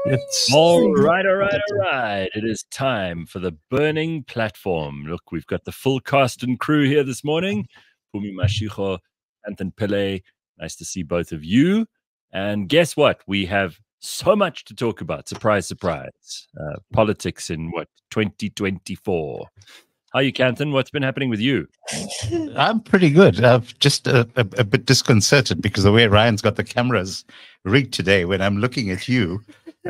It's All right. It is time for the burning platform. Look, we've got the full cast and crew here this morning. Phumi, Mashigo, Kanthan Pillay. Nice to see both of you. And guess what? We have so much to talk about. Surprise, surprise. Politics in 2024. How are you, Kanthan? What's been happening with you? I'm pretty good. I'm just a bit disconcerted because the way Ryan's got the cameras rigged today, when I'm looking at you,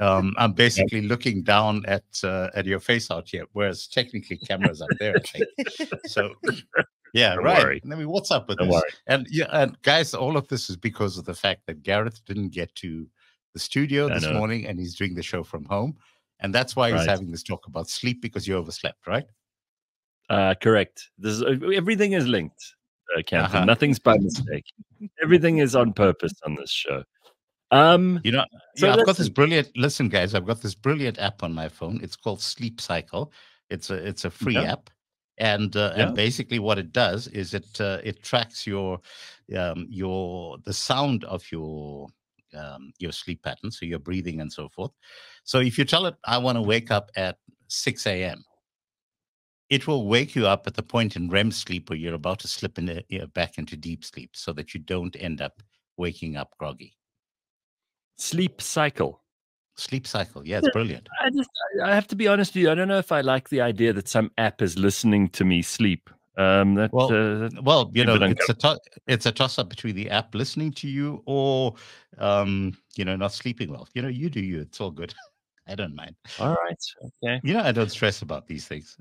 I'm basically looking down at your face out here, whereas technically cameras up there, I think. So, yeah, Don't right. worry. I mean, what's up with Don't this? worry. And yeah, and guys, all of this is because of the fact that Gareth didn't get to the studio this morning, and he's doing the show from home, and that's why he's having this talk about sleep, because you overslept, right? Correct. Everything is linked, Kanthan. Nothing's by mistake. Everything is on purpose on this show. You know, I've got this brilliant. Listen, guys, I've got this brilliant app on my phone. It's called Sleep Cycle. It's a free app, and basically what it does is it tracks the sound of your sleep pattern, so your breathing and so forth. So if you tell it, I want to wake up at 6 a.m., it will wake you up at the point in REM sleep where you're about to slip back into deep sleep, so that you don't end up waking up groggy. Sleep Cycle. Sleep Cycle. Yeah, it's brilliant. I have to be honest with you. I don't know if I like the idea that some app is listening to me sleep. Well, you know, it's a toss-up between the app listening to you or, not sleeping well. You know, you do you. It's all good. I don't mind. All right. Okay. You know, I don't stress about these things.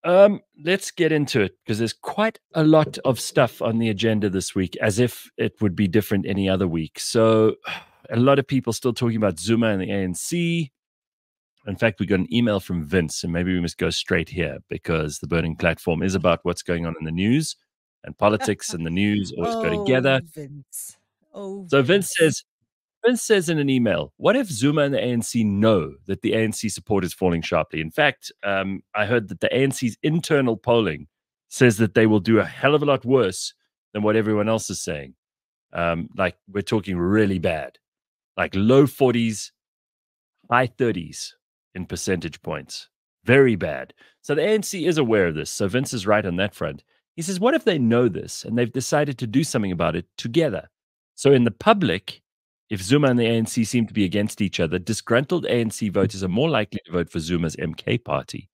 Let's get into it, because there's quite a lot of stuff on the agenda this week, as if it would be different any other week. So a lot of people still talking about Zuma and the ANC. In fact, we got an email from Vince, and maybe we must go straight here, because the burning platform is about what's going on in the news, and politics and the news always go together. Vince. So Vince says in an email, what if Zuma and the ANC know that the ANC support is falling sharply? In fact, I heard that the ANC's internal polling says that they will do a hell of a lot worse than what everyone else is saying. Like, we're talking really bad, like low 40s, high 30s in percentage points. Very bad. So the ANC is aware of this. So Vince is right on that front. He says, what if they know this and they've decided to do something about it together? So in the public, if Zuma and the ANC seem to be against each other, disgruntled ANC voters are more likely to vote for Zuma's MK party.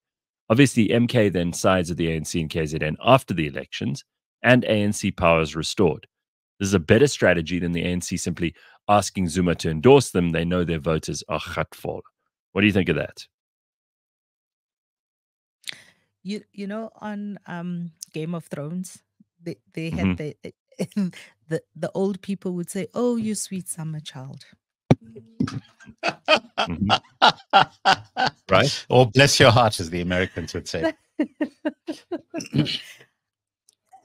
Obviously, MK then sides with the ANC and KZN after the elections, and ANC power is restored. This is a better strategy than the ANC simply asking Zuma to endorse them. They know their voters are gatvol. What do you think of that? You know, on Game of Thrones, they had the old people would say, "Oh, you sweet summer child." Right? Or bless your heart, as the Americans would say.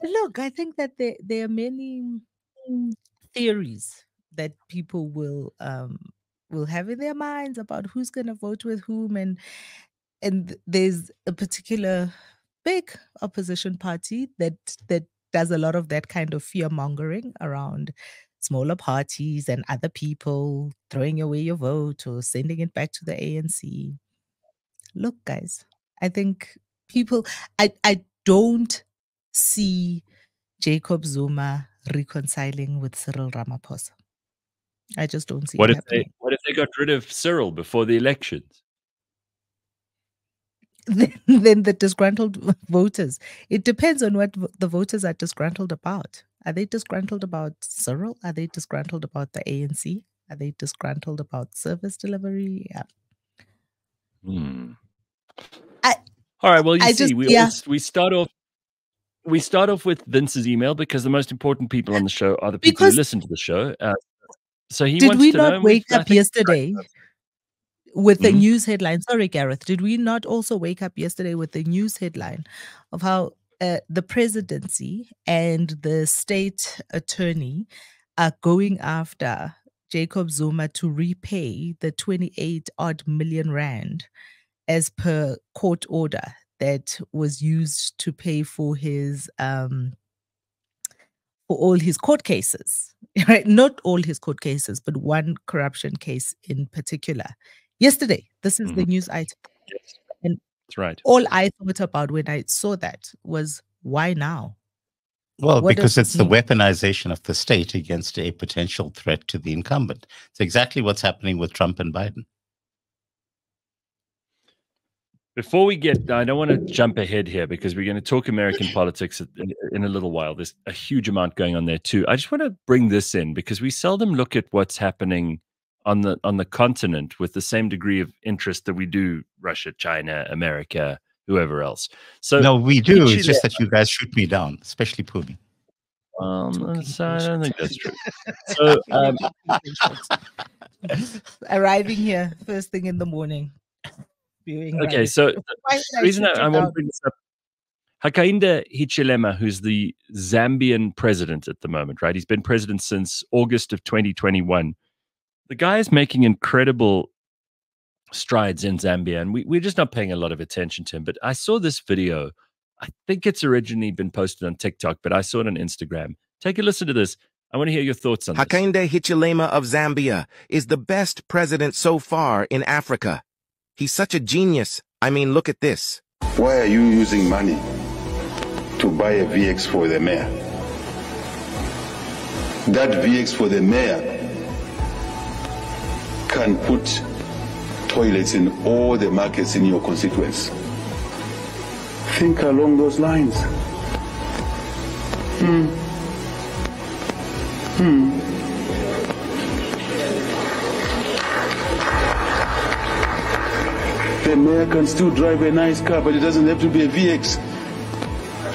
Look, I think that there are many theories that people will have in their minds about who's going to vote with whom, and there's a particular big opposition party that does a lot of that kind of fear mongering around smaller parties and other people throwing away your vote or sending it back to the ANC. Look, guys, I think people, I don't see Jacob Zuma reconciling with Cyril Ramaphosa. I just don't see it happening. What if they got rid of Cyril before the elections? Then the disgruntled voters. It depends on what the voters are disgruntled about. Are they disgruntled about Cyril? Are they disgruntled about the ANC? Are they disgruntled about service delivery? Yeah. All right. Well, we start off with Vince's email, because the most important people on the show are the people who listen to the show. So he wants to know. Did we not wake up yesterday with the news headline? Sorry, Gareth. Did we not also wake up yesterday with the news headline of how the presidency and the state attorney are going after Jacob Zuma to repay the 28 odd million rand as per court order that was used to pay for his for all his court cases, right? Not all his court cases, but one corruption case in particular. Yesterday, this is the news item. Yes, And that's right. all I thought about when I saw that was, why now? Well, What does because this it's the mean? weaponization of the state against a potential threat to the incumbent. It's exactly what's happening with Trump and Biden. Before we get, I don't want to jump ahead here because we're going to talk American politics in a little while. There's a huge amount going on there too. I just want to bring this in because we seldom look at what's happening on the continent with the same degree of interest that we do Russia, China, America, whoever else. So no, we do. It's just that you guys shoot me down, especially Phumi. I don't think that's true. So arriving here first thing in the morning. Okay, so the reason I want to bring this up, Hakainde Hichilema, who's the Zambian president at the moment, right? He's been president since August of 2021. The guy is making incredible strides in Zambia, and we're just not paying a lot of attention to him. But I saw this video. I think it's originally been posted on TikTok, but I saw it on Instagram. Take a listen to this. I want to hear your thoughts on this. Hakainde Hichilema of Zambia is the best president so far in Africa. He's such a genius. I mean, look at this. Why are you using money to buy a VX for the mayor? That VX for the mayor can put toilets in all the markets in your constituents. Think along those lines. The mayor can still drive a nice car, but it doesn't have to be a VX.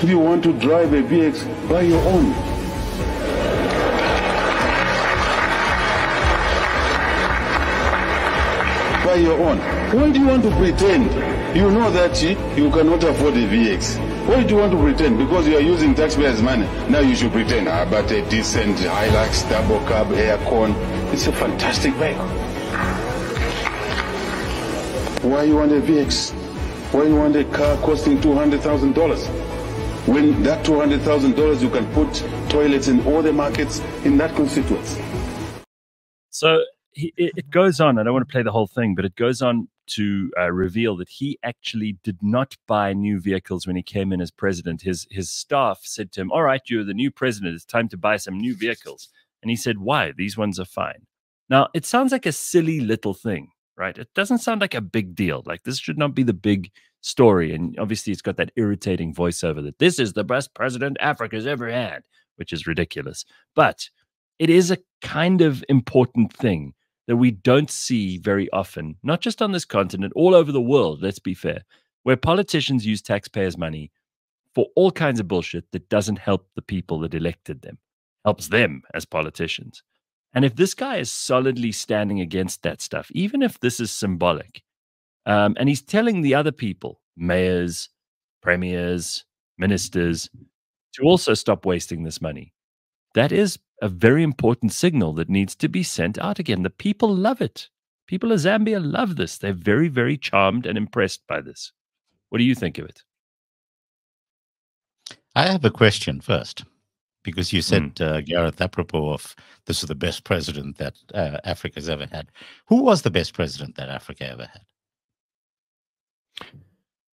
If you want to drive a VX, buy your own. Buy your own. Why do you want to pretend? You know that you cannot afford a VX. Why do you want to pretend? Because you are using taxpayers' money. Now you should pretend, but a decent Hilux, double cab, aircon. It's a fantastic vehicle. Why you want a VX? Why you want a car costing $200,000? When that $200,000 you can put toilets in all the markets in that constituency. So it goes on. I don't want to play the whole thing, but it goes on to reveal that he actually did not buy new vehicles when he came in as president. His staff said to him, "All right, you're the new president. It's time to buy some new vehicles." And he said, "Why? These ones are fine." Now, it sounds like a silly little thing, right? It doesn't sound like a big deal. Like this should not be the big story. And obviously it's got that irritating voiceover that this is the best president Africa's ever had, which is ridiculous. But it is a kind of important thing that we don't see very often, not just on this continent, all over the world, let's be fair, where politicians use taxpayers' money for all kinds of bullshit that doesn't help the people that elected them, helps them as politicians. And if this guy is solidly standing against that stuff, even if this is symbolic, and he's telling the other people, mayors, premiers, ministers, to also stop wasting this money, that is a very important signal that needs to be sent out again. The people love it. People of Zambia love this. They're very, very charmed and impressed by this. What do you think of it? I have a question first, because you said, Gareth, apropos of this is the best president that Africa's ever had. Who was the best president that Africa ever had?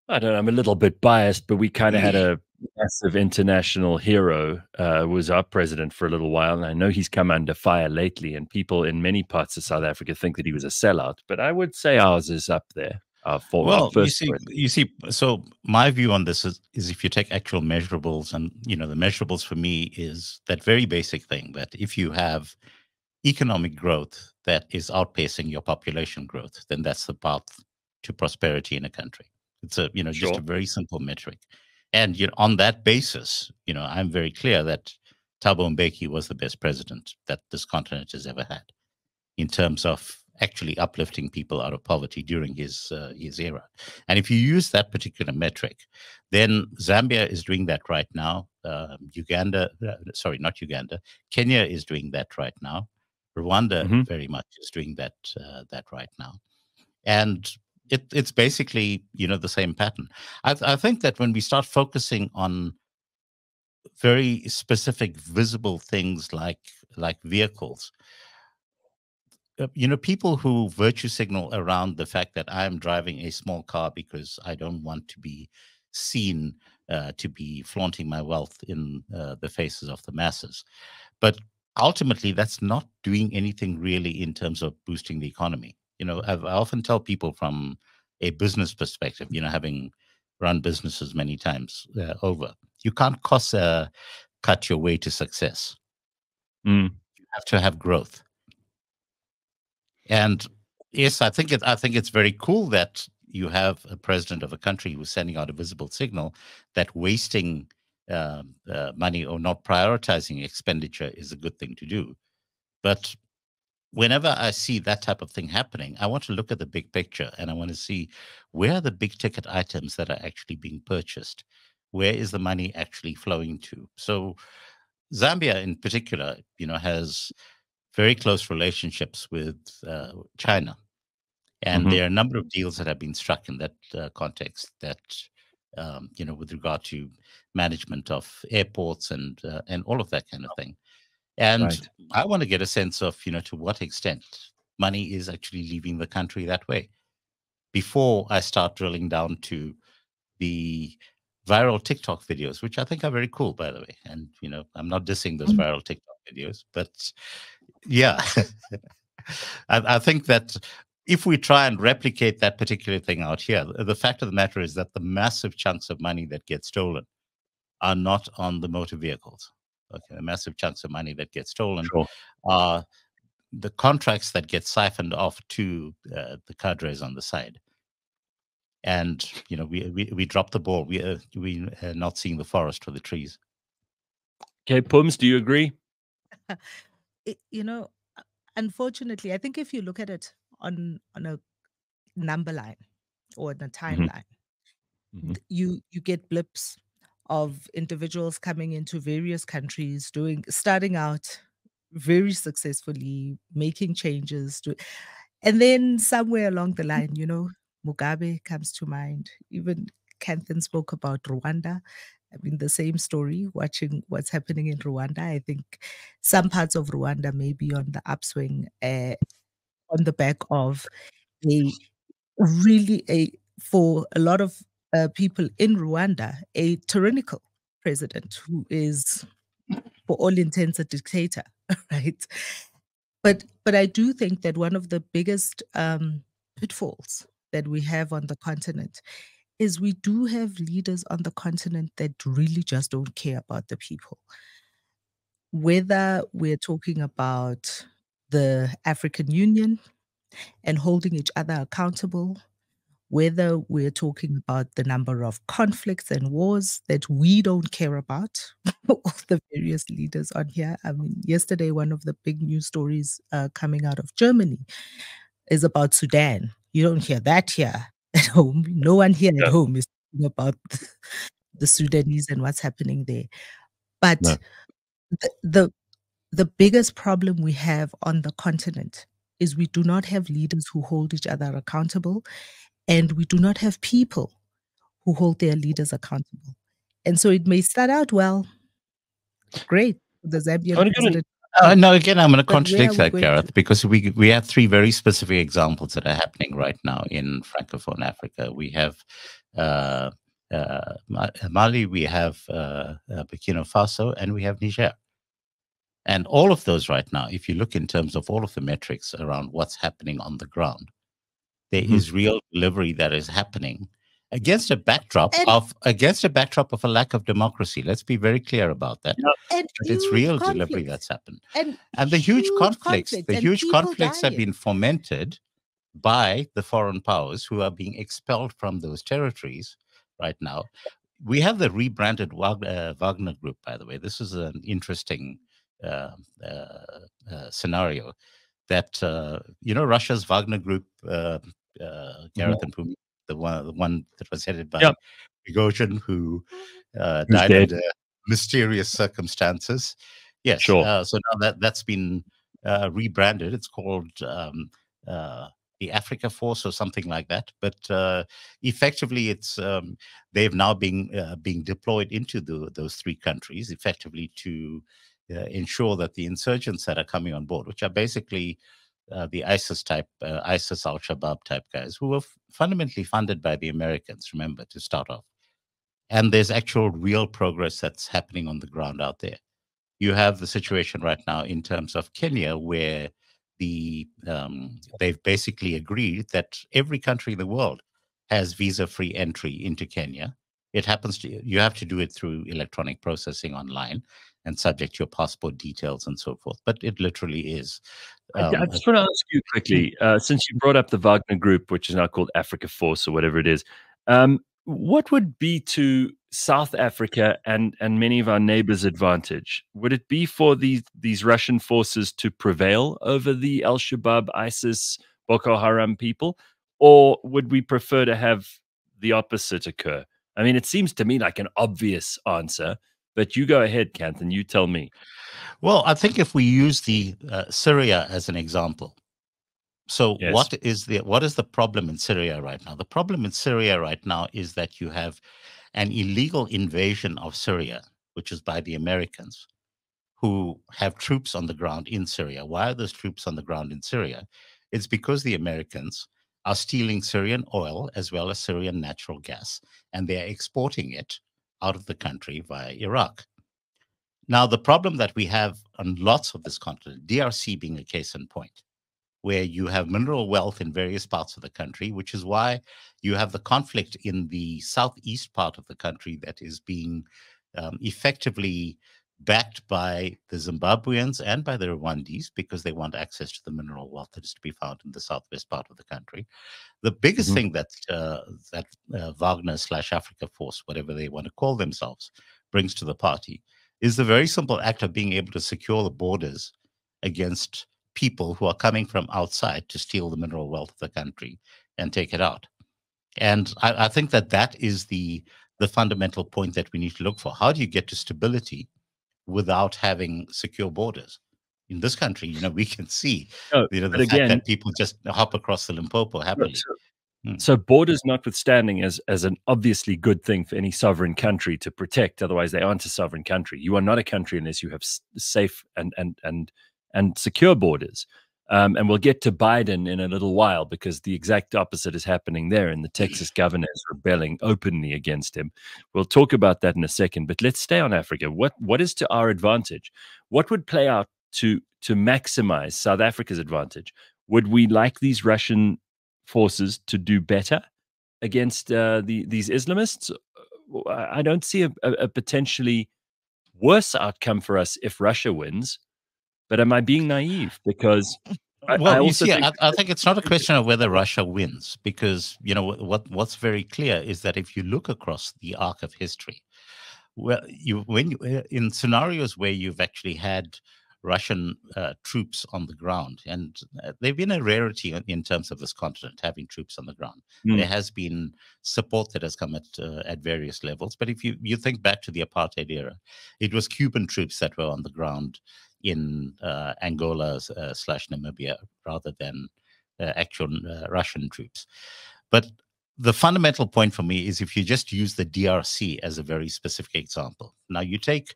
I don't know. I'm a little bit biased, but we kind of had a massive international hero was our president for a little while. And I know he's come under fire lately, and people in many parts of South Africa think that he was a sellout. But I would say ours is up there. Well, you see, so my view on this is if you take actual measurables, and, the measurables for me is that very basic thing that if you have economic growth that is outpacing your population growth, then that's the path to prosperity in a country. It's a, just a very simple metric. And on that basis, I'm very clear that Thabo Mbeki was the best president that this continent has ever had in terms of actually uplifting people out of poverty during his era. And if you use that particular metric, then Zambia is doing that right now. Kenya is doing that right now. Rwanda very much is doing that right now. And it's basically, the same pattern. I think that when we start focusing on very specific, visible things like vehicles. People who virtue signal around the fact that I'm driving a small car because I don't want to be seen to be flaunting my wealth in the faces of the masses. But ultimately, that's not doing anything really in terms of boosting the economy. I often tell people from a business perspective, having run businesses many times over, you can't cut your way to success. Mm. You have to have growth. And yes, I think it's very cool that you have a president of a country who's sending out a visible signal that wasting money or not prioritizing expenditure is a good thing to do. But whenever I see that type of thing happening, I want to look at the big picture, and I want to see where are the big ticket items that are actually being purchased. Where is the money actually flowing to? So Zambia in particular, has very close relationships with China. And there are a number of deals that have been struck in that context that, with regard to management of airports and all of that kind of thing. And Right. I want to get a sense of, to what extent money is actually leaving the country that way before I start drilling down to the viral TikTok videos, which I think are very cool, by the way. And, I'm not dissing those viral TikTok videos, but yeah, I think that if we try and replicate that particular thing out here, the fact of the matter is that the massive chunks of money that get stolen are not on the motor vehicles. Okay, the massive chunks of money that get stolen are the contracts that get siphoned off to the cadres on the side. And we drop the ball. We are not seeing the forest for the trees. Okay, Pums, do you agree? Unfortunately, I think if you look at it on a number line or on a timeline, you get blips of individuals coming into various countries, starting out very successfully, making changes and then somewhere along the line, Mugabe comes to mind. Even Kanthan spoke about Rwanda. I mean, the same story, watching what's happening in Rwanda. I think some parts of Rwanda may be on the upswing on the back of for a lot of people in Rwanda, a tyrannical president who is, for all intents, a dictator, right? But I do think that one of the biggest pitfalls that we have on the continent is we do have leaders on the continent that really just don't care about the people. Whether we're talking about the African Union and holding each other accountable, whether we're talking about the number of conflicts and wars that we don't care about, all the various leaders on here. I mean, yesterday, one of the big news stories coming out of Germany is about Sudan. You don't hear that here at home. No one here at home is talking about the Sudanese and what's happening there. But the biggest problem we have on the continent is we do not have leaders who hold each other accountable, and we do not have people who hold their leaders accountable. And so it may start out well, great, the Zambian president. No, again, I'm going to contradict that, Gareth, because we have three very specific examples that are happening right now in Francophone Africa. We have Mali, we have Burkina Faso, and we have Niger. And all of those right now, if you look in terms of all of the metrics around what's happening on the ground, there is real delivery that is happening against a backdrop of a lack of democracy. Let's be very clear about that. And but it's real delivery that's happened. And the huge conflicts have been fomented by the foreign powers who are being expelled from those territories right now. We have the rebranded Wagner Group, by the way. This is an interesting scenario that Russia's Wagner Group, Gareth and Phumi, the one that was headed by Prigozhin, who died under mysterious circumstances. Yes, so now that's been rebranded. It's called the Africa Force or something like that. But effectively, it's they've now being deployed into those three countries effectively to ensure that the insurgents that are coming on board, which are basically the ISIS type, ISIS al-Shabaab type guys, who were fundamentally funded by the Americans, remember, to start off. And there's actual real progress that's happening on the ground out there. You have the situation right now in terms of Kenya, where they've basically agreed that every country in the world has visa-free entry into Kenya. It happens to you have to do it through electronic processing online and subject to your passport details and so forth. But it literally is. I just want to ask you quickly, since you brought up the Wagner Group, which is now called Africa Force or whatever it is, what would be to South Africa and many of our neighbors' advantage? Would it be for these Russian forces to prevail over the Al-Shabaab, ISIS, Boko Haram people? Or would we prefer to have the opposite occur? I mean, it seems to me like an obvious answer, but you go ahead, Kanthan, you tell me. Well, I think if we use the Syria as an example, so Yes. what is the problem in Syria right now? The problem in Syria right now is that you have an illegal invasion of Syria, which is by the Americans, who have troops on the ground in Syria. Why are those troops on the ground in Syria? It's because the Americans are stealing Syrian oil as well as Syrian natural gas, and they're exporting it out of the country via Iraq. Now, the problem that we have on lots of this continent, DRC being a case in point, where you have mineral wealth in various parts of the country, which is why you have the conflict in the southeast part of the country that is being effectively backed by the Zimbabweans and by the Rwandese, because they want access to the mineral wealth that is to be found in the southwest part of the country. The biggest thing that Wagner/Africa Force, whatever they want to call themselves, brings to the party is the very simple act of being able to secure the borders against people who are coming from outside to steal the mineral wealth of the country and take it out. And I think that is the fundamental point that we need to look for. How do you get to stability without having secure borders? In this country, we can see, the fact that people just hop across the Limpopo happily. So borders notwithstanding as an obviously good thing for any sovereign country to protect, otherwise they aren't a sovereign country. You are not a country unless you have safe and secure borders. And we'll get to Biden in a little while, because the exact opposite is happening there, and the Texas governor is rebelling openly against him. We'll talk about that in a second, but let's stay on Africa. What is to our advantage? What would play out to maximize South Africa's advantage? Would we like these Russian forces to do better against these Islamists? I don't see a potentially worse outcome for us if Russia wins. But am I being naive? Because I think it's not a question of whether Russia wins, because what's very clear is that if you look across the arc of history, in scenarios where you've actually had Russian troops on the ground, and they've been a rarity in terms of this continent, having troops on the ground. There has been support that has come at various levels, but if you think back to the apartheid era, it was Cuban troops that were on the ground in Angola / Namibia rather than actual Russian troops. But the fundamental point for me is, if you just use the DRC as a very specific example. Now, you take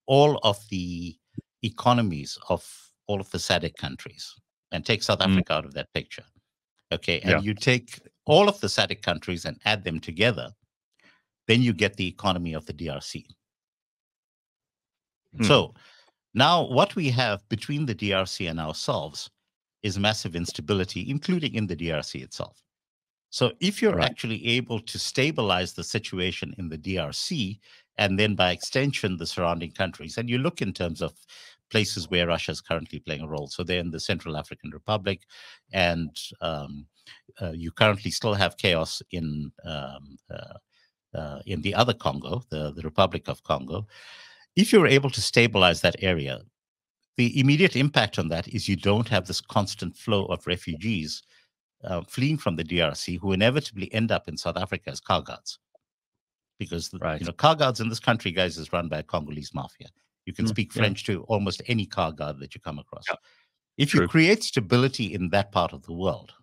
all of the economies of all of the SADC countries and take South Africa out of that picture. Okay, and you take all of the SADC countries and add them together, then you get the economy of the DRC. So now what we have between the DRC and ourselves is massive instability, including in the DRC itself. So if you're actually able to stabilize the situation in the DRC, and then by extension, the surrounding countries, and you look in terms of places where Russia is currently playing a role. So they're in the Central African Republic, and you currently still have chaos in the other Congo, the Republic of Congo. If you're able to stabilize that area, the immediate impact on that is you don't have this constant flow of refugees fleeing from the DRC, who inevitably end up in South Africa as car guards. Because car guards in this country, guys, is run by a Congolese mafia. You can speak French to almost any car guard that you come across. If you create stability in that part of the world,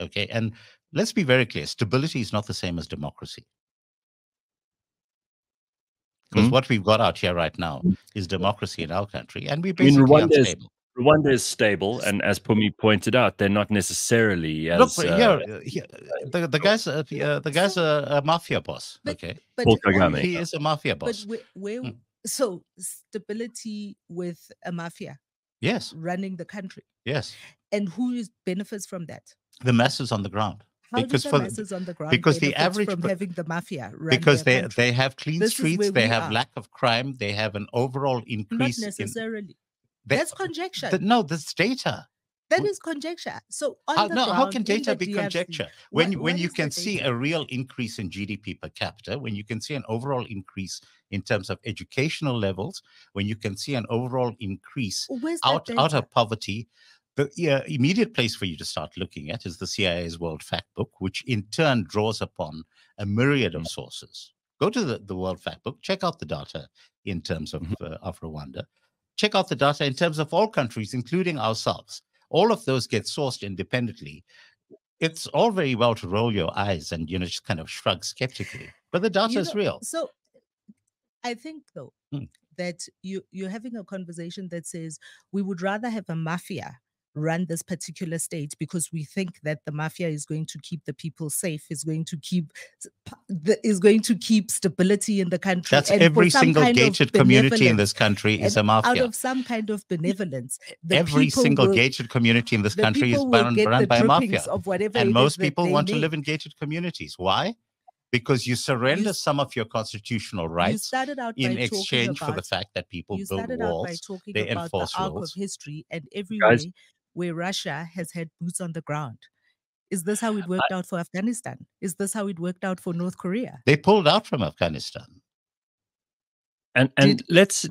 Okay, and let's be very clear: stability is not the same as democracy. Because what we've got out here right now is democracy in our country, and we're I mean, basically unstable. Rwanda is stable, and as Phumi pointed out, they're not necessarily Look, as the guy's a mafia boss. Okay, Paul Kagame. he is a mafia boss. But so stability with a mafia Yes, running the country. yes. And who benefits from that? The masses on the ground. How do the masses on the ground because the benefit average from having the mafia run because their they country? they have clean This is streets, where they we have are. lack of crime, they have an overall increase. Not necessarily. They- That's conjecture. No, that's data. That is conjecture. So on How, the no, ground, how can in data the be DRC, conjecture what when you is the can see data? a real increase in GDP per capita, when you can see an overall increase in terms of educational levels, when you can see an overall increase Where's that out data? of poverty? The immediate place for you to start looking at is the CIA's World Fact Book, which in turn draws upon a myriad of sources. Go to the World Fact Book, check out the data in terms of Rwanda, check out the data in terms of all countries, including ourselves. All of those get sourced independently. It's all very well to roll your eyes and just kind of shrug skeptically, but the data is real. So I think though that you're having a conversation that says we would rather have a mafia run this particular state because we think that the mafia is going to keep the people safe, is going to keep stability in the country. That's and every for some single kind of gated community in this benevolence, country is and a mafia. Out of some kind of benevolence, the Every people single will- gated community in this the country is people will run get the by a mafia. drippings of whatever And it most is that people they want to make. live in gated communities. Why? Because you surrender some of your constitutional rights started out in by talking exchange for the about- fact that people You build started out by walls, talking they about the enforce arc laws. of history and Guys? everywhere where Russia has had boots on the ground. Is this how it worked out for Afghanistan? Is this how it worked out for North Korea? They pulled out from Afghanistan. And let's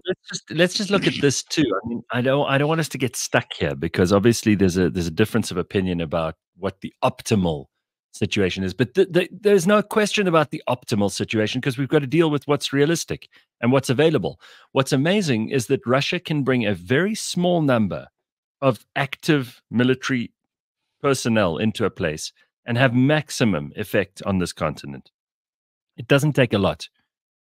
just look at this too. I mean, I don't want us to get stuck here because obviously there's a difference of opinion about what the optimal situation is. But there's no question about the optimal situation because we've got to deal with what's realistic and what's available. What's amazing is that Russia can bring a very small number of active military personnel into a place and have maximum effect on this continent. It doesn't take a lot.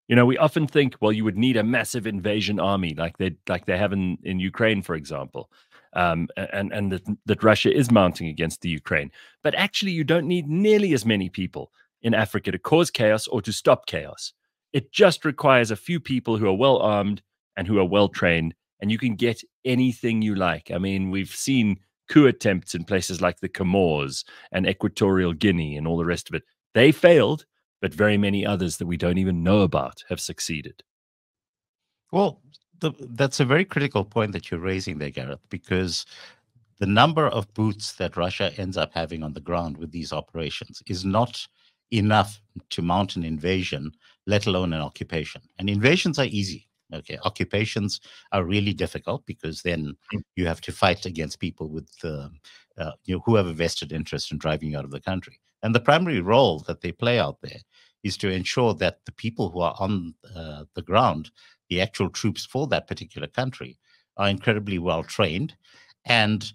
You know, we often think, well, you would need a massive invasion army like they have in Ukraine, for example, and that Russia is mounting against the Ukraine. But actually, you don't need nearly as many people in Africa to cause chaos or to stop chaos. It just requires a few people who are well armed and who are well trained, and you can get anything you like. I mean, we've seen coup attempts in places like the Comores and Equatorial Guinea and all the rest of it. They failed, but very many others that we don't even know about have succeeded. Well, that's a very critical point that you're raising there, Gareth, because the number of boots that Russia ends up having on the ground with these operations is not enough to mount an invasion, let alone an occupation. And invasions are easy. Okay, occupations are really difficult because then you have to fight against people with who have a vested interest in driving you out of the country. And the primary role that they play out there is to ensure that the people who are on the ground, the actual troops for that particular country, are incredibly well trained. And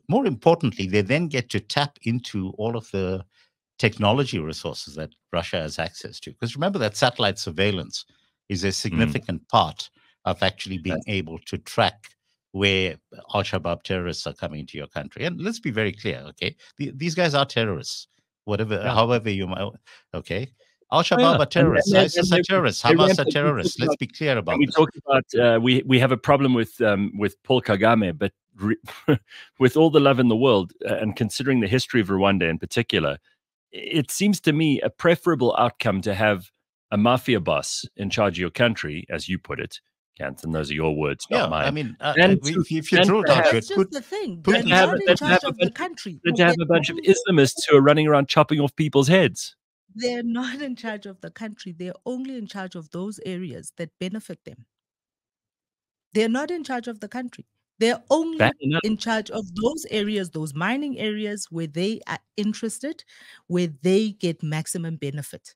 more importantly, they then get to tap into all of the technology resources that Russia has access to. Because remember that satellite surveillance is a significant part of actually being able to track where Al-Shabaab terrorists are coming into your country. And let's be very clear, okay? These guys are terrorists, however you might, okay? Al-Shabaab are terrorists, ISIS are terrorists, Hamas are terrorists. Let's be clear about this. We talk about, we have a problem with Paul Kagame, but with all the love in the world, and considering the history of Rwanda in particular, it seems to me a preferable outcome to have a mafia boss in charge of your country, as you put it, Kanthan. Those are your words, not mine. I mean, if you drill down to it, that's just the thing. Let's They're not in charge of the country. Let's have a bunch of Islamists who are running around chopping off people's heads. They're not in charge of the country. They're only in charge of those areas that benefit them. They're not in charge of the country. They're only in charge of those areas, those mining areas where they are interested, where they get maximum benefit.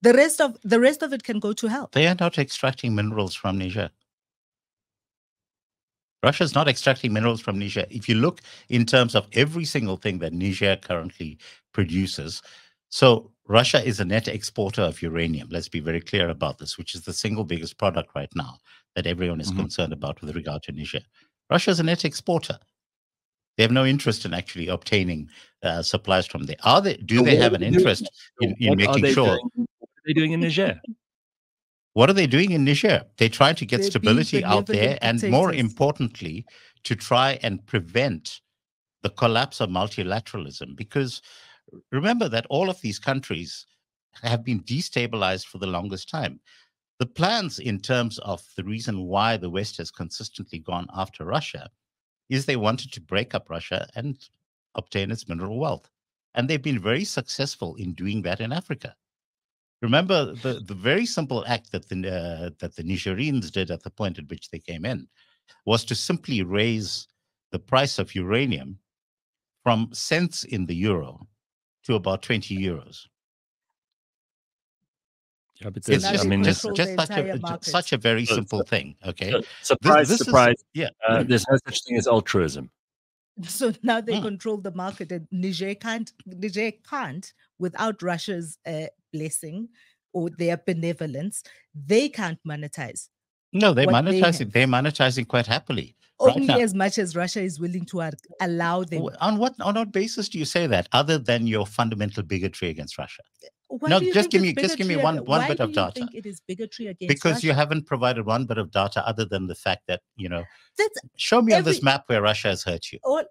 The rest of it can go to hell. They are not extracting minerals from Niger. Russia is not extracting minerals from Niger. If you look in terms of every single thing that Niger currently produces, so Russia is a net exporter of uranium. Let's be very clear about this, which is the single biggest product right now that everyone is concerned about with regard to Niger. Russia is a net exporter. They have no interest in actually obtaining supplies from there. Do they have an interest in making sure? What are they doing in Niger? What are they doing in Niger? They try to get They're stability being out there, and more dictators. importantly, to try and prevent the collapse of multilateralism. Because remember that all of these countries have been destabilized for the longest time. The plans in terms of the reason why the West has consistently gone after Russia is they wanted to break up Russia and obtain its mineral wealth. And they've been very successful in doing that in Africa. Remember the very simple act that the Nigerians did at the point at which they came in was to simply raise the price of uranium from cents in the euro to about 20 euros. Yeah, but It's now there's, they I mean, control just the entire market. such a very simple thing. Okay, surprise, This is- surprise. yeah. There's no such thing as altruism. So now they control the market, and Niger can't without Russia's blessing or their benevolence, they can't monetize. No, they're what they monetizing. have. They're monetizing quite happily. Right Only now. as much as Russia is willing to allow them. On what basis do you say that, other than your fundamental bigotry against Russia? Why No, do you just think give it's me bigotry one why bit do of you data. think it is bigotry against Because Russia? you haven't provided one bit of data other than the fact that, That's show me on this every- map where Russia has hurt you. all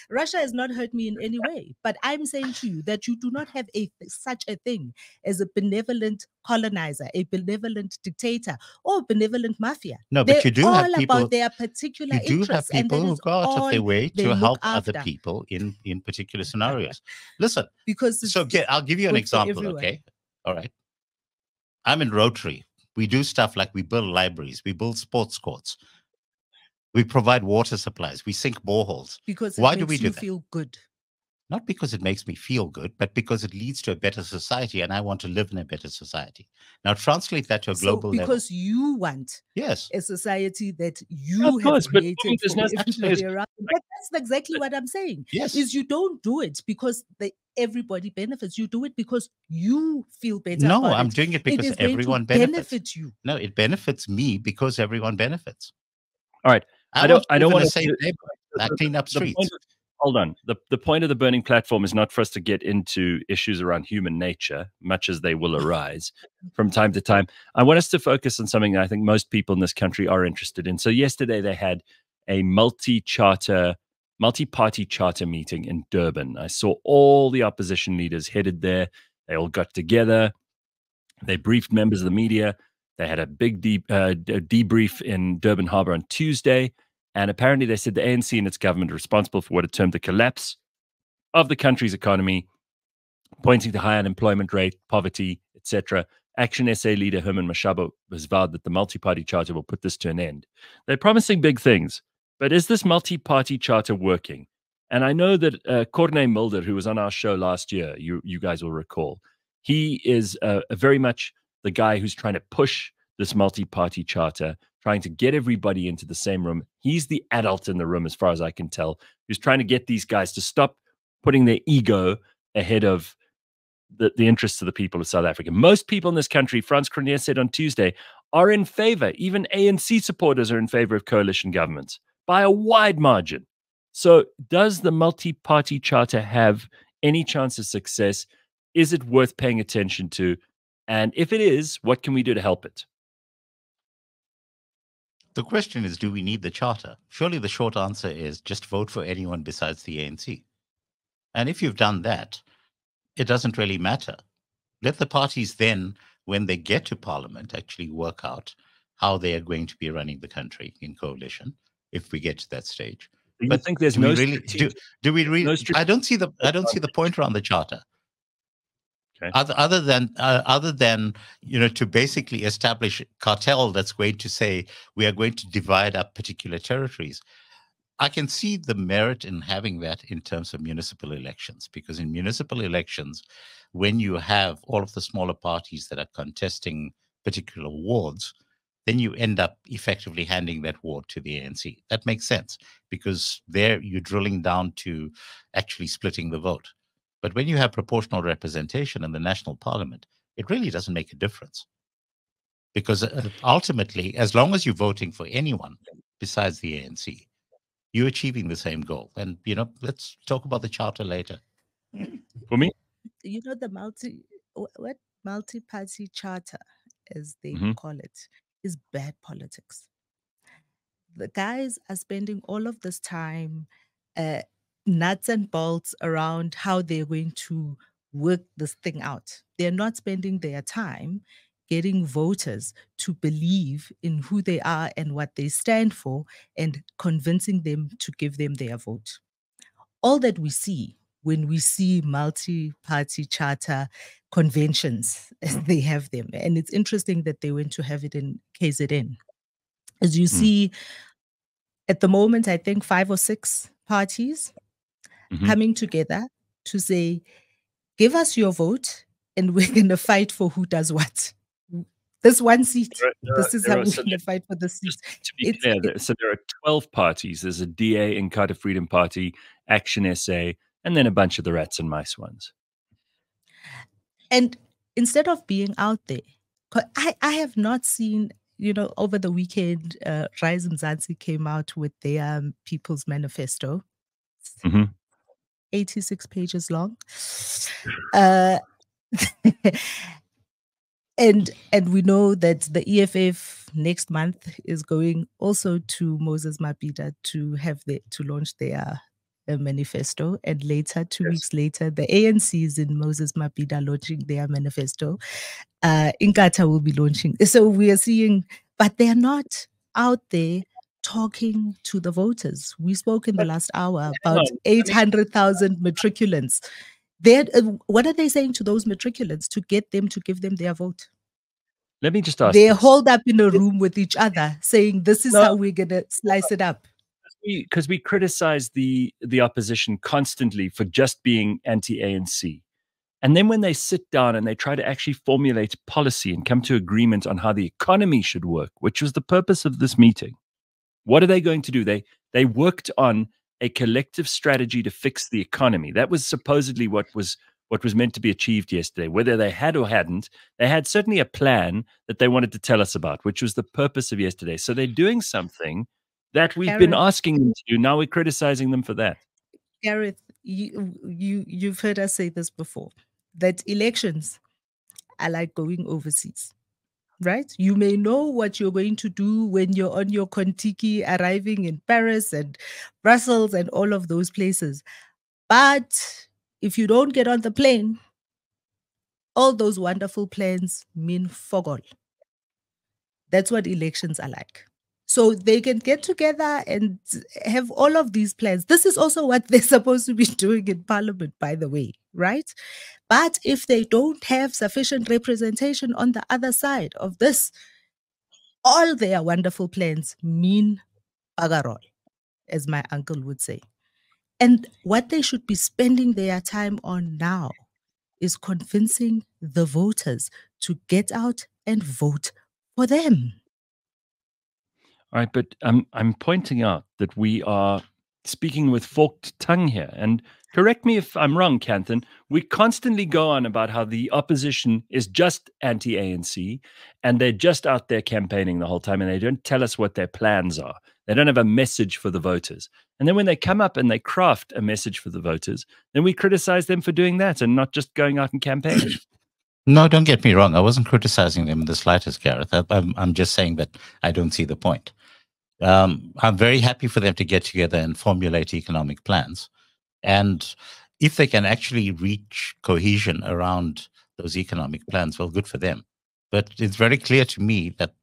Russia has not hurt me in any way, but I'm saying to you that you do not have such a thing as a benevolent colonizer, a benevolent dictator, or a benevolent mafia. No, but They're you do all have people. about their particular You do have interests, and people that who is go out of their all way they to look help other after. people in particular scenarios. Listen, Because it's so I'll give you an good for example. everyone. Okay, all right. I'm in Rotary. We do stuff like we build libraries, we build sports courts, we provide water supplies, we sink boreholes. because it Why makes do we do you that? feel good. Not because it makes me feel good, but because it leads to a better society, and I want to live in a better society. Now translate that to a global level. Because you want Yes. a society that you Of have course, but created there's for no such thing everybody as- around. That's exactly what I'm saying. Yes. Is you don't do it because everybody benefits. You do it because you feel better. No, about I'm it. doing it because is going to everyone benefits. benefit you. No, it benefits me because everyone benefits. All right. I don't want want to to say I clean up streets. Hold on. The point of the burning platform is not for us to get into issues around human nature, much as they will arise from time to time. I want us to focus on something that I think most people in this country are interested in. So yesterday they had a multi-party charter meeting in Durban. I saw all the opposition leaders headed there. They all got together. They briefed members of the media. They had a big debrief in Durban Harbour on Tuesday. And apparently they said the ANC and its government are responsible for what it termed the collapse of the country's economy, pointing to high unemployment rate, poverty, etc. Action SA leader Herman Mashigo has vowed that the multi-party charter will put this to an end. They're promising big things, but is this multi-party charter working? And I know that Corné Mulder, who was on our show last year, you guys will recall, he is very much the guy who's trying to push this multi-party charter, trying to get everybody into the same room. He's the adult in the room, as far as I can tell, who's trying to get these guys to stop putting their ego ahead of the interests of the people of South Africa. Most people in this country, Frans Cronje said on Tuesday, are in favor. Even ANC supporters are in favor of coalition governments by a wide margin. So does the multi-party charter have any chance of success? Is it worth paying attention to? And if it is, what can we do to help it? The question is, do we need the charter? Surely the short answer is just vote for anyone besides the ANC. And if you've done that, it doesn't really matter. Let the parties then, when they get to parliament, actually work out how they are going to be running the country in coalition, if we get to that stage. Do But you think there's do no we really do we really? no I don't see the point around the charter. Okay. Other than to basically establish a cartel that's going to say we are going to divide up particular territories. I can see the merit in having that in terms of municipal elections, because in municipal elections, when you have all of the smaller parties that are contesting particular wards, then you end up effectively handing that war to the ANC. That makes sense, because there you're drilling down to actually splitting the vote. But when you have proportional representation in the national parliament, it really doesn't make a difference. Because ultimately, as long as you're voting for anyone besides the ANC, you're achieving the same goal. And, let's talk about the charter later. For me, The multi-party charter, as they Mhm. call it, is bad politics. The guys are spending all of this time, nuts and bolts around how they're going to work this thing out. They're not spending their time getting voters to believe in who they are and what they stand for and convincing them to give them their vote. All that we see when we see multi-party charter conventions as they have them, and it's interesting that they went to have it in KZN, as you see at the moment, I think 5 or 6 parties coming together to say, give us your vote and we're going to fight for who does what. This one seat. This is how we're going to fight for the seat. Just to be clear, so there are 12 parties. There's a DA and Inkatha Freedom Party, Action SA, and then a bunch of the rats and mice ones. And instead of being out there, I have not seen, over the weekend, Rise Mzansi came out with their People's Manifesto. 86 pages long. And we know that the EFF next month is going also to Moses Mabhida to launch their manifesto, and later, 2 weeks later, the ANC is in Moses Mabhida launching their manifesto. Inkatha will be launching. So we are seeing, but they're not out there talking to the voters. We spoke in the last hour about 800,000 matriculants. What are they saying to those matriculants to get them to give them their vote? Let me just ask. They're holed up in a room with each other saying, this is how we're going to slice it up. Because we criticize the opposition constantly for just being anti-ANC. And then when they sit down and they try to actually formulate policy and come to agreement on how the economy should work, which was the purpose of this meeting, what are they going to do? They worked on a collective strategy to fix the economy. That was supposedly what was meant to be achieved yesterday. Whether they had or hadn't, they had certainly a plan that they wanted to tell us about, which was the purpose of yesterday. So they're doing something that we've been asking them to do. Now we're criticizing them for that. Gareth, you've heard us say this before, that elections are like going overseas. Right? You may know what you're going to do when you're on your Kontiki arriving in Paris and Brussels and all of those places. But if you don't get on the plane, all those wonderful plans mean fog all. That's what elections are like. So they can get together and have all of these plans. This is also what they're supposed to be doing in Parliament, by the way, right? But if they don't have sufficient representation on the other side of this, all their wonderful plans mean bagarol, as my uncle would say. And what they should be spending their time on now is convincing the voters to get out and vote for them. All right, but I'm pointing out that we are speaking with forked tongue here. And correct me if I'm wrong, Kanthan. We constantly go on about how the opposition is just anti-ANC and they're just out there campaigning the whole time and they don't tell us what their plans are. They don't have a message for the voters. And then when they come up and they craft a message for the voters, then we criticize them for doing that and not just going out and campaigning. No, don't get me wrong. I wasn't criticizing them in the slightest, Gareth. I'm just saying that I don't see the point. I'm very happy for them to get together and formulate economic plans. And if they can actually reach cohesion around those economic plans, well, good for them. But it's very clear to me that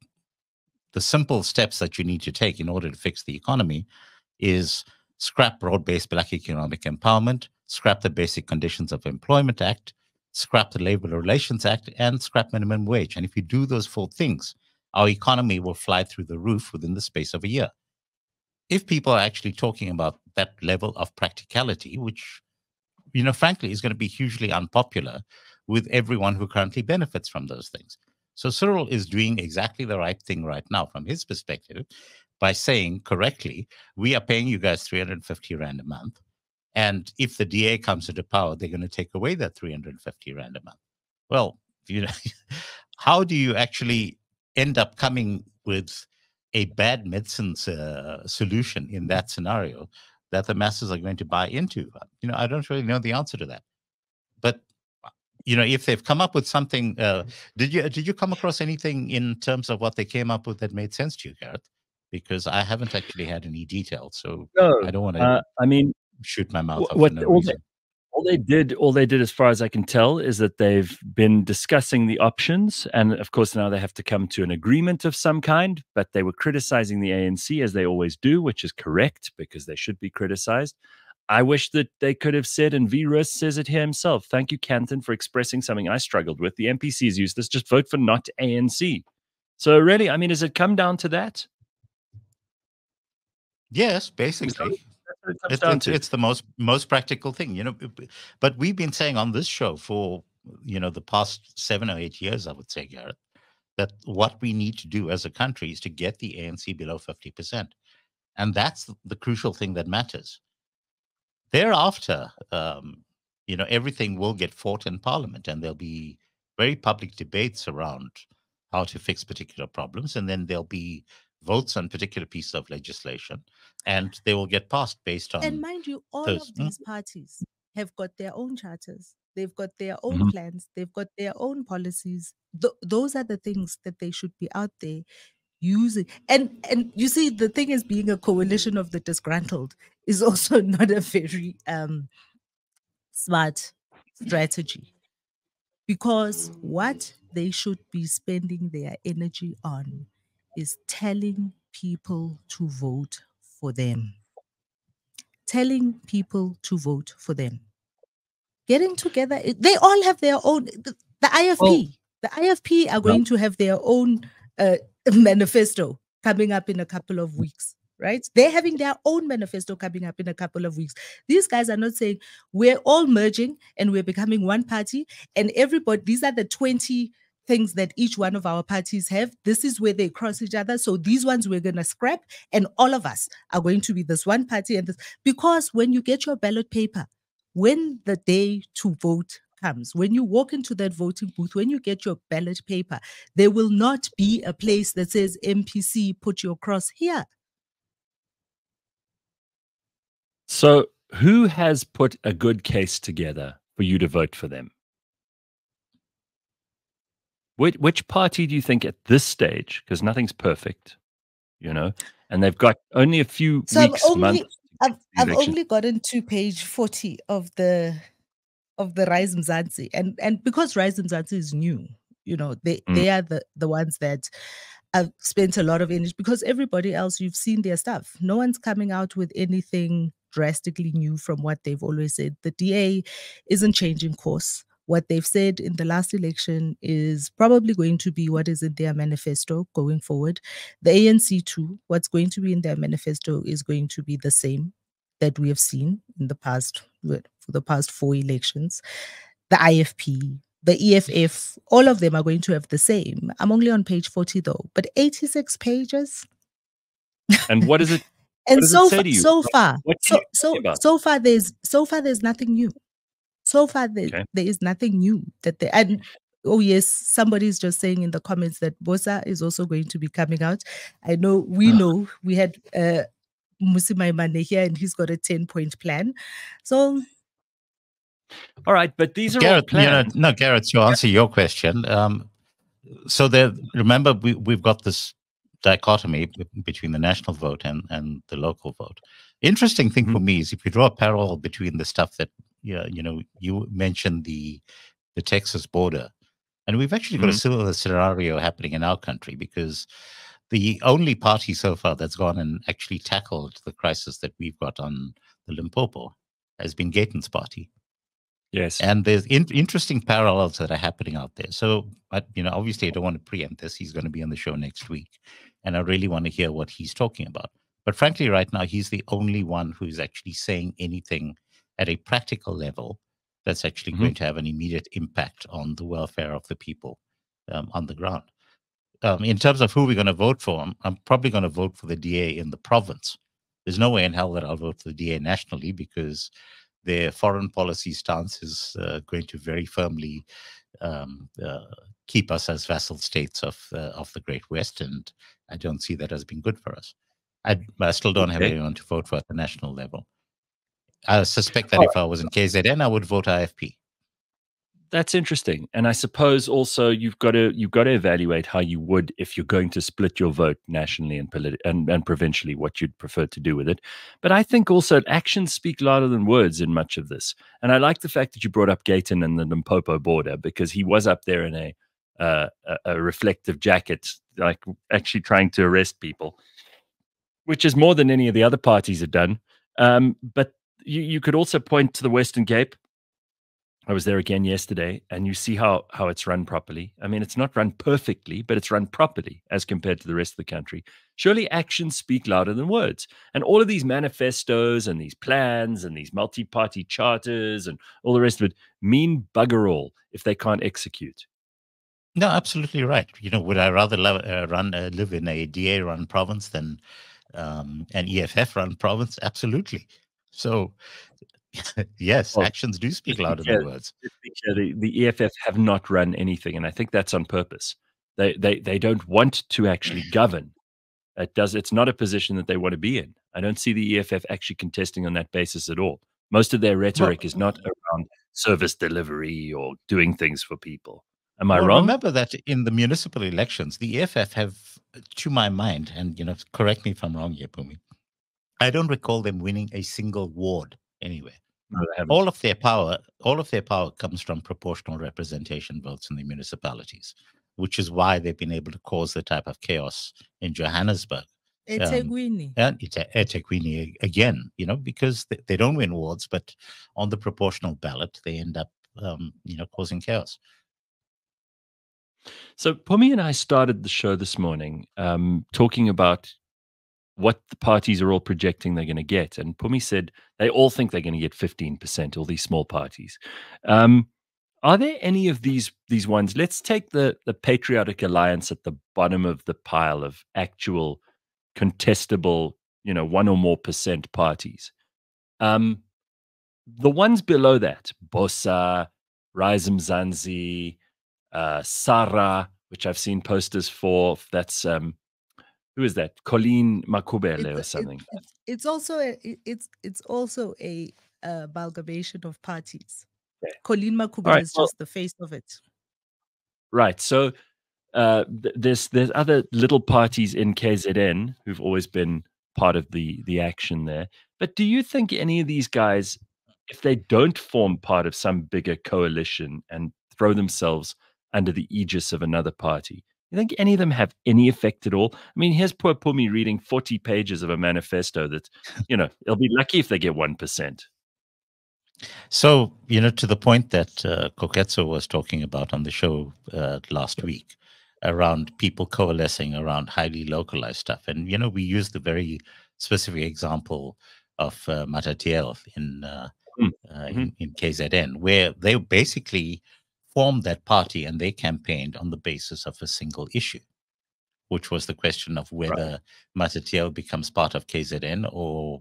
the simple steps that you need to take in order to fix the economy is scrap broad-based Black economic empowerment, scrap the Basic Conditions of Employment Act, scrap the Labor Relations Act, and scrap minimum wage. And if you do those 4 things, our economy will fly through the roof within the space of a year. If people are actually talking about that level of practicality, which, frankly, is going to be hugely unpopular with everyone who currently benefits from those things. So Cyril is doing exactly the right thing right now from his perspective by saying correctly, we are paying you guys 350 Rand a month. And if the DA comes into power, they're going to take away that 350 Rand a month. Well, how do you actually end up coming with a bad medicine solution in that scenario that the masses are going to buy into? I don't really know the answer to that. But if they've come up with something, did you come across anything in terms of what they came up with that made sense to you, Gareth? Because I haven't actually had any details, so No, I don't want to. I mean, shoot my mouth off what for no all reason. they did, as far as I can tell, is that they've been discussing the options, and of course now they have to come to an agreement of some kind. But they were criticizing the ANC, as they always do, which is correct because they should be criticized. I wish that they could have said, and Virus says it here himself, thank you, Kanthan, for expressing something I struggled with. The MPCs use this, just vote for not ANC. So really, I mean, does it come down to that? Yes, basically. It's the most practical thing, But we've been saying on this show for the past 7 or 8 years, I would say, Gareth, that what we need to do as a country is to get the ANC below 50%, and that's the crucial thing that matters. Thereafter, everything will get fought in Parliament, and there'll be very public debates around how to fix particular problems, and then there'll be votes on particular pieces of legislation, and they will get passed based on. And mind you, all those. of these parties have got their own charters. They've got their own plans. They've got their own policies. Those are the things that they should be out there using. And you see, the thing is, being a coalition of the disgruntled is also not a very smart strategy, because what they should be spending their energy on is telling people to vote for them. Telling people to vote for them. Getting together, they all have their own, the IFP. The IFP are going to have their own manifesto coming up in a couple of weeks, right? They're having their own manifesto coming up in a couple of weeks. These guys are not saying we're all merging and we're becoming one party, and everybody, these are the 20 things that each one of our parties have. This is where they cross each other. So these ones we're going to scrap, and all of us are going to be this one party. And this, because when you get your ballot paper, when the day to vote comes, when you walk into that voting booth, when you get your ballot paper, there will not be a place that says MPC, put your cross here. So who has put a good case together for you to vote for them? Which party do you think at this stage, because nothing's perfect, and they've got only a few weeks, months. I've only gotten to page 40 of the Rise Mzansi, and because Rise Mzansi is new, they are the ones that I've spent a lot of energy, because everybody else, you've seen their stuff. No one's coming out with anything drastically new from what they've always said. The DA isn't changing course. What they've said in the last election is probably going to be what is in their manifesto going forward. The ANC too, what's going to be in their manifesto is going to be the same that we have seen in the past, for the past 4 elections. The IFP, the EFF, all of them are going to have the same. I'm only on page 40 though, but 86 pages. And what is it? And so far, there's nothing new. So far, there is nothing new that they. And oh yes, somebody's just saying in the comments that Bosa is also going to be coming out. I know we had Musimaimane here, and he's got a 10-point plan. So, all right, but these are Gareth, all plans. Gareth, to answer your question, so remember we've got this dichotomy between the national vote and the local vote. Interesting thing for me is if you draw a parallel between the stuff that you mentioned the Texas border, and we've actually got a similar scenario happening in our country, because the only party so far that's gone and actually tackled the crisis that we've got on the Limpopo has been Gayton's party. Yes. And there's interesting parallels that are happening out there. So, obviously I don't want to preempt this. He's going to be on the show next week, and I really want to hear what he's talking about. But frankly, right now, he's the only one who's actually saying anything at a practical level that's actually going to have an immediate impact on the welfare of the people. on the ground. In terms of who we're going to vote for, I'm probably going to vote for the DA in the province. There's no way in hell that I'll vote for the DA nationally, because their foreign policy stance is going to very firmly keep us as vassal states of the Great West, and I don't see that as being good for us. I still don't have anyone to vote for at the national level. I suspect that if I was in KZN, I would vote IFP. That's interesting, and I suppose also you've got to evaluate how you would if you're going to split your vote nationally and provincially, what you'd prefer to do with it. But I think also actions speak louder than words in much of this, and I like the fact that you brought up Gayton and the Limpopo border, because he was up there in a reflective jacket, like actually trying to arrest people, which is more than any of the other parties have done. But you could also point to the Western Cape. I was there again yesterday, and you see how it's run properly. I mean, it's not run perfectly, but it's run properly as compared to the rest of the country. Surely actions speak louder than words. And all of these manifestos and these plans and these multi-party charters and all the rest of it mean bugger all if they can't execute. No, absolutely right. Would I rather live in a DA-run province than an EFF-run province? Absolutely. So, yes, actions do speak louder than words. The EFF have not run anything, and I think that's on purpose. They don't want to actually govern. It's not a position that they want to be in. I don't see the EFF actually contesting on that basis at all. Most of their rhetoric is not around service delivery or doing things for people. Am I wrong? Remember that in the municipal elections, the EFF have, to my mind, and correct me if I'm wrong here, Phumi, I don't recall them winning a single ward anywhere. No, they haven't. All of their power comes from proportional representation votes in the municipalities, which is why they've been able to cause the type of chaos in Johannesburg. eThekwini. And eThekwini again, because they don't win wards, but on the proportional ballot, they end up, causing chaos. So Phumi and I started the show this morning talking about what the parties are all projecting they're going to get. And Phumi said they all think they're going to get 15%, all these small parties. Are there any of these ones? Let's take the Patriotic Alliance at the bottom of the pile of actual contestable, 1 or more percent parties. The ones below that, Bosa, Rise Mzansi, Sara, which I've seen posters for, that's who is that? Colleen Makubele or something. It's also a amalgamation of parties. Okay. Colleen Makubele is just the face of it. Right. So there's other little parties in KZN who've always been part of the action there. But do you think any of these guys, if they don't form part of some bigger coalition and throw themselves under the aegis of another party, you think any of them have any effect at all? I mean, here's poor Phumi reading 40 pages of a manifesto that, they'll be lucky if they get 1%. So, to the point that Koketso was talking about on the show last week around people coalescing around highly localized stuff. And, we used the very specific example of Matatiel in KZN, where they basically formed that party and they campaigned on the basis of a single issue, which was the question of whether Matatiel becomes part of KZN or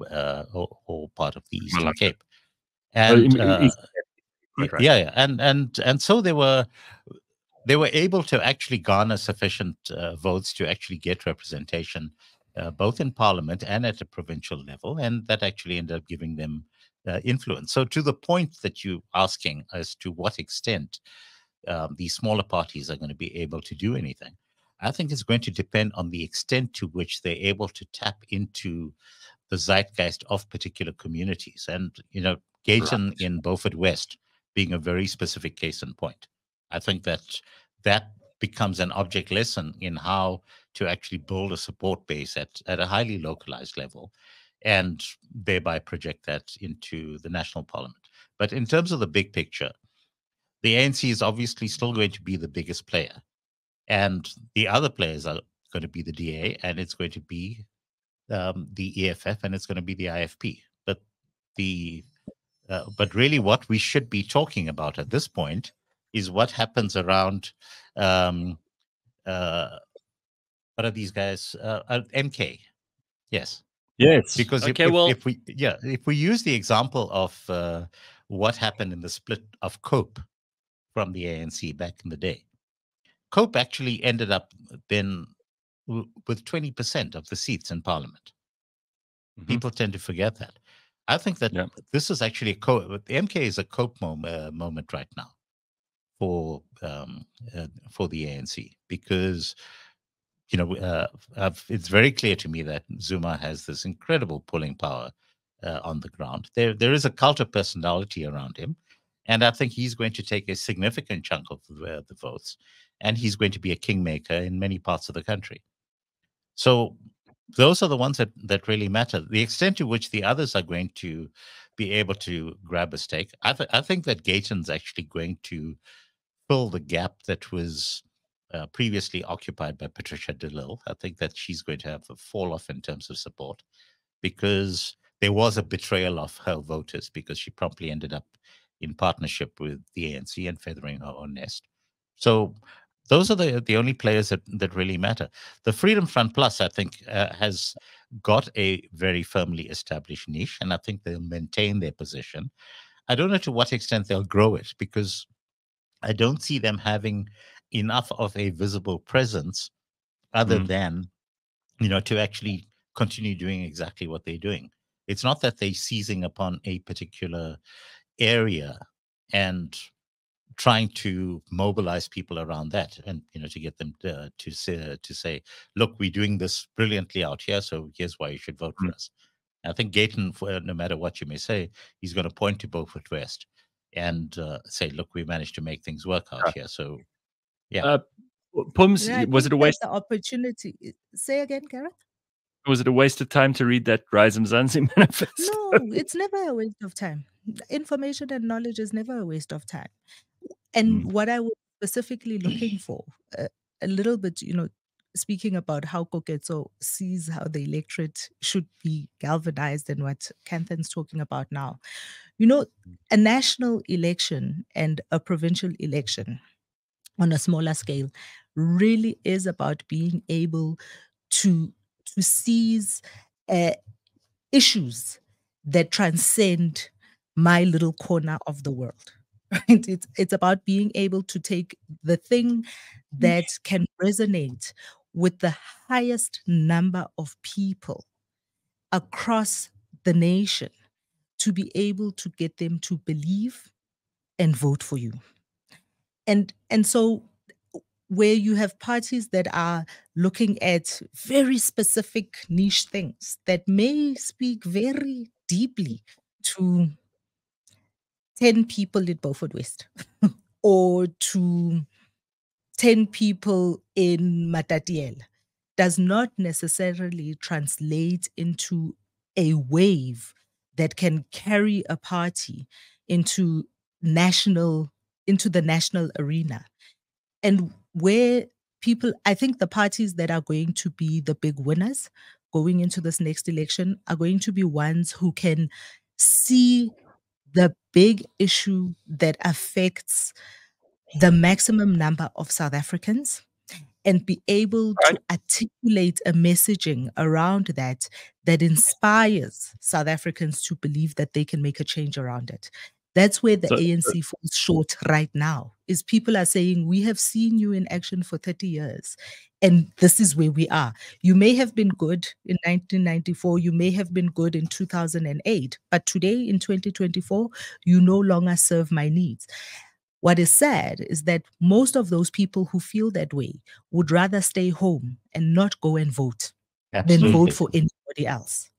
part of the Eastern Cape. And and so they were able to actually garner sufficient votes to actually get representation both in parliament and at a provincial level, and that actually ended up giving them influence. So to the point that you're asking as to what extent these smaller parties are going to be able to do anything, I think it's going to depend on the extent to which they're able to tap into the zeitgeist of particular communities. And, Gayton in Beaufort West being a very specific case in point. I think that becomes an object lesson in how to actually build a support base at a highly localized level and thereby project that into the national parliament. But in terms of the big picture, the ANC is obviously still going to be the biggest player. And the other players are going to be the DA, and it's going to be the EFF, and it's going to be the IFP. But really what we should be talking about at this point is what happens around what are these guys? MK. Yes. Yes. Because Okay. Well, if we use the example of what happened in the split of COPE from the ANC back in the day, COPE actually ended up then with 20% of the seats in Parliament. People tend to forget that. I think that this is actually a COPE. The MK is a COPE moment right now for the ANC, because it's very clear to me that Zuma has this incredible pulling power on the ground. There is a cult of personality around him, and I think he's going to take a significant chunk of the votes, and he's going to be a kingmaker in many parts of the country. So those are the ones that really matter. The extent to which the others are going to be able to grab a stake, I think that Gayton's actually going to fill the gap that was previously occupied by Patricia de Lille. I think that she's going to have a fall off in terms of support, because there was a betrayal of her voters, because she promptly ended up in partnership with the ANC and feathering her own nest. So those are the only players that really matter. The Freedom Front Plus, I think, has got a very firmly established niche, and I think they'll maintain their position. I don't know to what extent they'll grow it, because I don't see them having enough of a visible presence other than, to actually continue doing exactly what they're doing. It's not that they're seizing upon a particular area and trying to mobilize people around that, and to get them to say, look, we're doing this brilliantly out here, so here's why you should vote for us. I think Gayton, no matter what you may say, he's going to point to Beaufort West and say, look, we managed to make things work out here. So, yeah. Pums, Yeah, was it a waste? The opportunity. Say again, Gareth? Was it a waste of time to read that Rise Mzansi manifesto? No, it's never a waste of time. Information and knowledge is never a waste of time. And what I was specifically looking for, a little bit, speaking about how Koketso sees how the electorate should be galvanized and what Kanthan's talking about now. A national election and a provincial election on a smaller scale really is about being able to seize issues that transcend my little corner of the world. Right? It's about being able to take the thing that can resonate with the highest number of people across the nation, to be able to get them to believe and vote for you. And so where you have parties that are looking at very specific niche things that may speak very deeply to 10 people in Beaufort West or to 10 people in Matatiele, does not necessarily translate into a wave that can carry a party into the national arena. And where I think the parties that are going to be the big winners going into this next election are going to be ones who can see the big issue that affects the maximum number of South Africans and be able to articulate a messaging around that inspires South Africans to believe that they can make a change around it. That's where the ANC falls short right now, is people are saying, we have seen you in action for 30 years, and this is where we are. You may have been good in 1994, you may have been good in 2008, but today in 2024, you no longer serve my needs. What is sad is that most of those people who feel that way would rather stay home and not go and vote than vote for anybody else.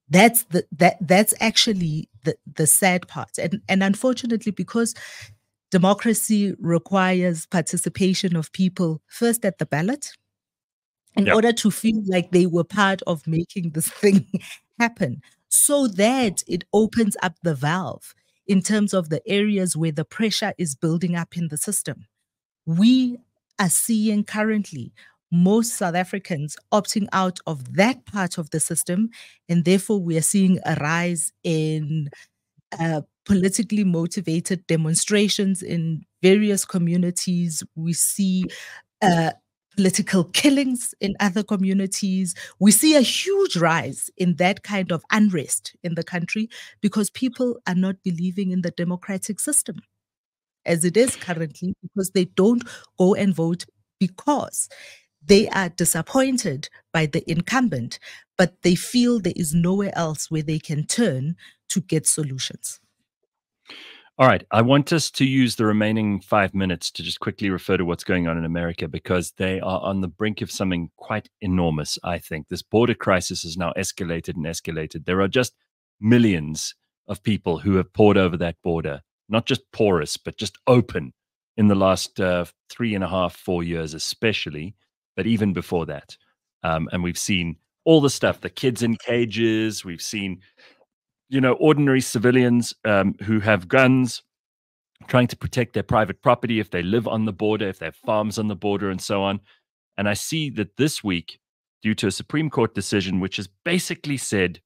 That's actually the sad part. And unfortunately, because democracy requires participation of people first at the ballot, in order to feel like they were part of making this thing happen, so that it opens up the valve in terms of the areas where the pressure is building up in the system. We are seeing currently most South Africans opting out of that part of the system, and therefore we are seeing a rise in politically motivated demonstrations in various communities. We see political killings in other communities. We see a huge rise in that kind of unrest in the country because people are not believing in the democratic system as it is currently, because they don't go and vote because they are disappointed by the incumbent, but they feel there is nowhere else where they can turn to get solutions. All right. I want us to use the remaining 5 minutes to just quickly refer to what's going on in America, because they are on the brink of something quite enormous, I think. This border crisis has now escalated and escalated. There are just millions of people who have poured over that border, not just porous, but just open in the last 3.5, 4 years, especially, but even before that. And we've seen all the stuff, the kids in cages. We've seen, ordinary civilians who have guns trying to protect their private property if they live on the border, if they have farms on the border, and so on. And I see that this week, due to a Supreme Court decision, which has basically said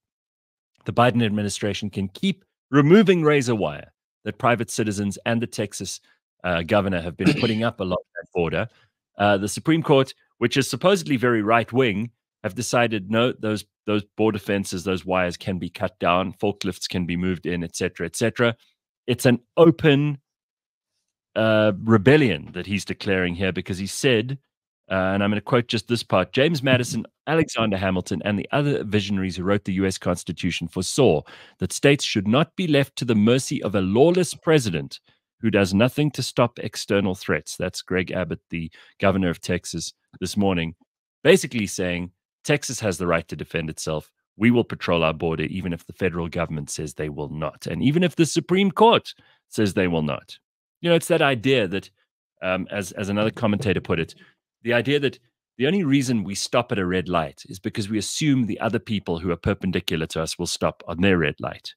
the Biden administration can keep removing razor wire that private citizens and the Texas governor have been putting up along that border, the Supreme Court, which is supposedly very right-wing, have decided, no, those border fences, those wires can be cut down, forklifts can be moved in, etc., etc. It's an open rebellion that he's declaring here, because he said, and I'm going to quote just this part: James Madison, Alexander Hamilton, and the other visionaries who wrote the U.S. Constitution foresaw that states should not be left to the mercy of a lawless president who does nothing to stop external threats. That's Greg Abbott, the governor of Texas, this morning, basically saying Texas has the right to defend itself. We will patrol our border, even if the federal government says they will not, and even if the Supreme Court says they will not. It's that idea that, as another commentator put it, the idea that the only reason we stop at a red light is because we assume the other people who are perpendicular to us will stop on their red light.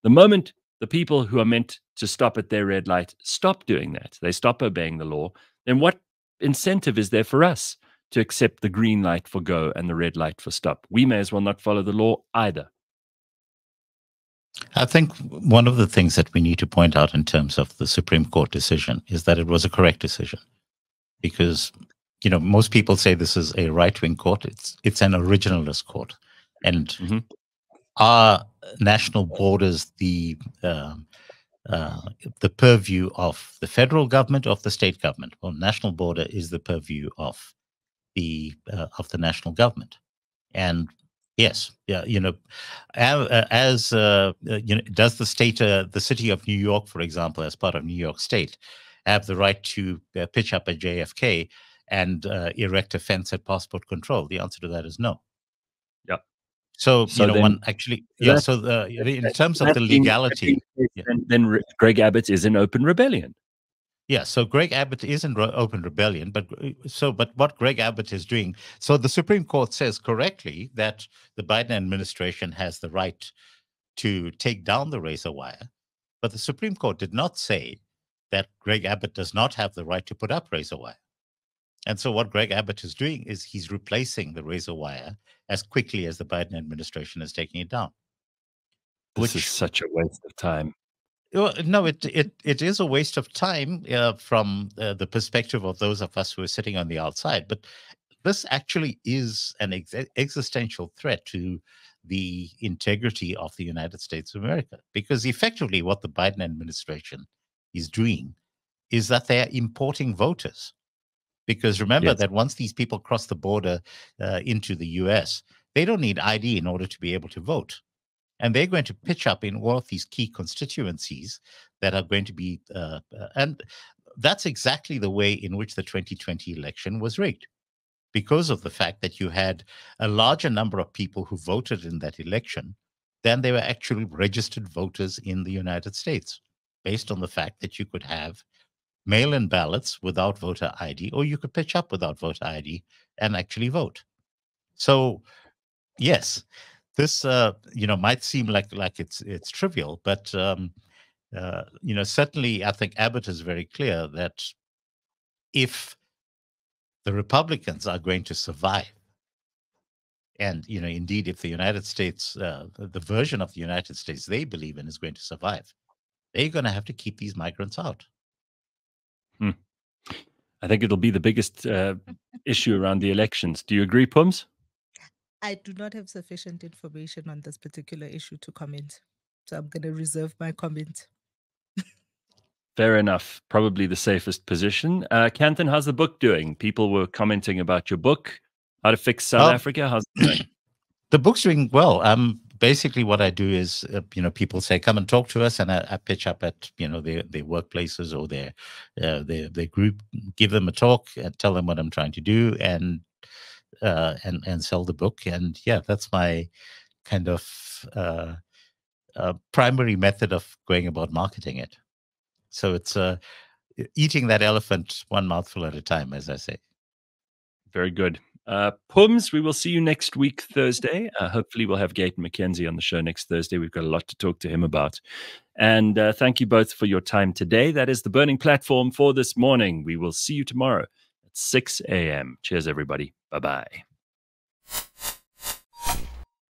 The moment the people who are meant to stop at their red light stop doing that, they stop obeying the law, then what incentive is there for us to accept the green light for go and the red light for stop? We may as well not follow the law either. I think one of the things that we need to point out in terms of the Supreme Court decision is that it was a correct decision, because most people say this is a right-wing court. It's an originalist court, and are national borders the purview of the federal government or of the state government? Well, national border is the purview of the national government, and yes, as does the city of New York, for example, as part of New York State, have the right to pitch up at JFK and erect a fence at passport control? The answer to that is no. Yeah. So then, one actually, yeah. So in terms of the legality, then Greg Abbott is in open rebellion. Yeah, so Greg Abbott is in open rebellion, but what Greg Abbott is doing, so the Supreme Court says correctly that the Biden administration has the right to take down the razor wire, but the Supreme Court did not say that Greg Abbott does not have the right to put up razor wire. And so what Greg Abbott is doing is he's replacing the razor wire as quickly as the Biden administration is taking it down. This is such a waste of time. No, it is a waste of time from the perspective of those of us who are sitting on the outside. But this actually is an existential threat to the integrity of the United States of America, because effectively what the Biden administration is doing is that they are importing voters. Because remember that once these people cross the border into the U.S., they don't need ID in order to be able to vote. And they're going to pitch up in all of these key constituencies that are going to be, and that's exactly the way in which the 2020 election was rigged, because of the fact that you had a larger number of people who voted in that election than they were actually registered voters in the United States, based on the fact that you could have mail-in ballots without voter ID, or you could pitch up without voter ID and actually vote. So, yes. This, might seem like it's trivial, but certainly I think Abbott is very clear that if the Republicans are going to survive, and indeed, if the United States, the version of the United States they believe in is going to survive, they're going to have to keep these migrants out. I think it'll be the biggest issue around the elections. Do you agree, Pums? I do not have sufficient information on this particular issue to comment, so I'm going to reserve my comment. Fair enough. Probably the safest position. Kanthan, how's the book doing? People were commenting about your book, How to Fix South Africa. How's it doing? The book's doing well. Basically what I do is, people say, come and talk to us, and I pitch up at, their workplaces or their group, give them a talk and tell them what I'm trying to do, and sell the book. And yeah, that's my kind of primary method of going about marketing it. So it's eating that elephant one mouthful at a time, as I say. Very good. Pums, we will see you next week, Thursday. Hopefully we'll have Gayton McKenzie on the show next Thursday. We've got a lot to talk to him about. And thank you both for your time today. That is the Burning Platform for this morning. We will see you tomorrow at 6 a.m. Cheers, everybody. Bye-bye.